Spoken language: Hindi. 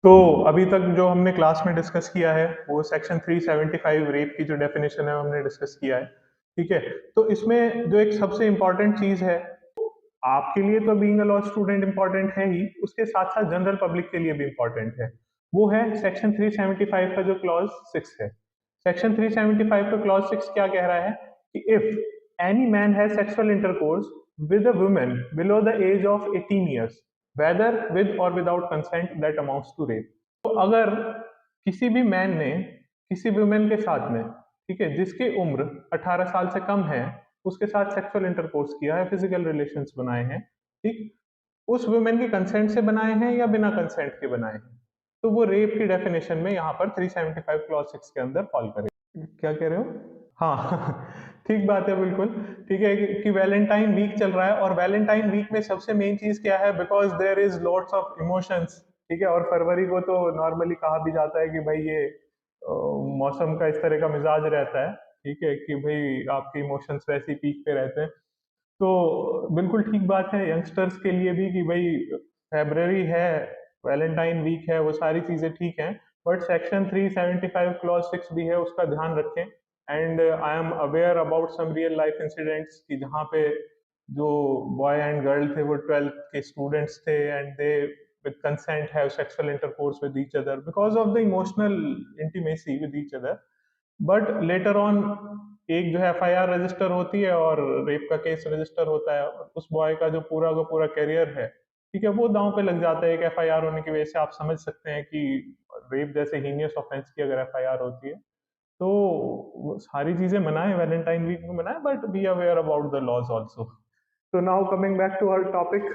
तो अभी तक जो हमने क्लास में डिस्कस किया है वो सेक्शन 375 रेप की जो डेफिनेशन है वो हमने डिस्कस किया है। ठीक है। तो इसमें जो एक सबसे इम्पोर्टेंट चीज है, आपके लिए तो being a law student important है ही, उसके साथ साथ जनरल पब्लिक के लिए भी इम्पोर्टेंट है। वो है सेक्शन 375 का जो क्लॉज 6 है। सेक्शन 375 का क्लॉज 6 क्या कह रहा है कि if any man has sexual intercourse with a woman below the age of 18 years whether with और without consent that amounts to rape. तो अगर किसी भी मैन ने किसी वुमेन के साथ में, ठीक है, जिसकी उम्र 18 साल से कम है, उसके साथ सेक्सुअल इंटरकोर्स किया है, फिजिकल रिलेशंस बनाए हैं, ठीक, उस वुमेन के कंसेंट से बनाए हैं या बिना कंसेंट के बनाए हैं, तो वो रेप की डेफिनेशन में यहाँ पर 375 क्लॉज 6 के अंदर फॉल करेगा। क्या कह रहे हो? हाँ ठीक बात है, बिल्कुल। ठीक है कि वैलेंटाइन वीक चल रहा है, और वैलेंटाइन वीक में सबसे मेन चीज क्या है, because there is lots of emotions. ठीक है, और फरवरी को तो नॉर्मली कहा भी जाता है कि भाई ये मौसम का इस तरह का मिजाज रहता है, ठीक है, कि भाई आपके इमोशंस वैसे ही पीक पे रहते हैं। तो बिल्कुल ठीक बात है यंगस्टर्स के लिए भी कि भाई फेब्रवरी है, वैलेंटाइन वीक है, वो सारी चीजें ठीक हैं, बट सेक्शन 375 क्लॉज 6 भी है, उसका ध्यान रखें। And I am aware about some real life incidents कि जहाँ पे जो बॉय एंड गर्ल थे वो 12th के स्टूडेंट्स थे, and they with consent have sexual intercourse with each other because of the emotional intimacy with each other, but later on एक जो है एफआईआर रजिस्टर होती है और रेप का केस रजिस्टर होता है, और उस बॉय का पूरा करियर है, ठीक है, वो दांव पे लग जाता है। एक एफआईआर होने की वजह से आप समझ सकते हैं कि रेप जैसे हीनियस ऑफेंस की अगर एफआईआर होती है, तो वो सारी चीजें मनाएं, वैलेंटाइन वीक में मनाएं, but be aware about the laws also. तो now coming back to our topic,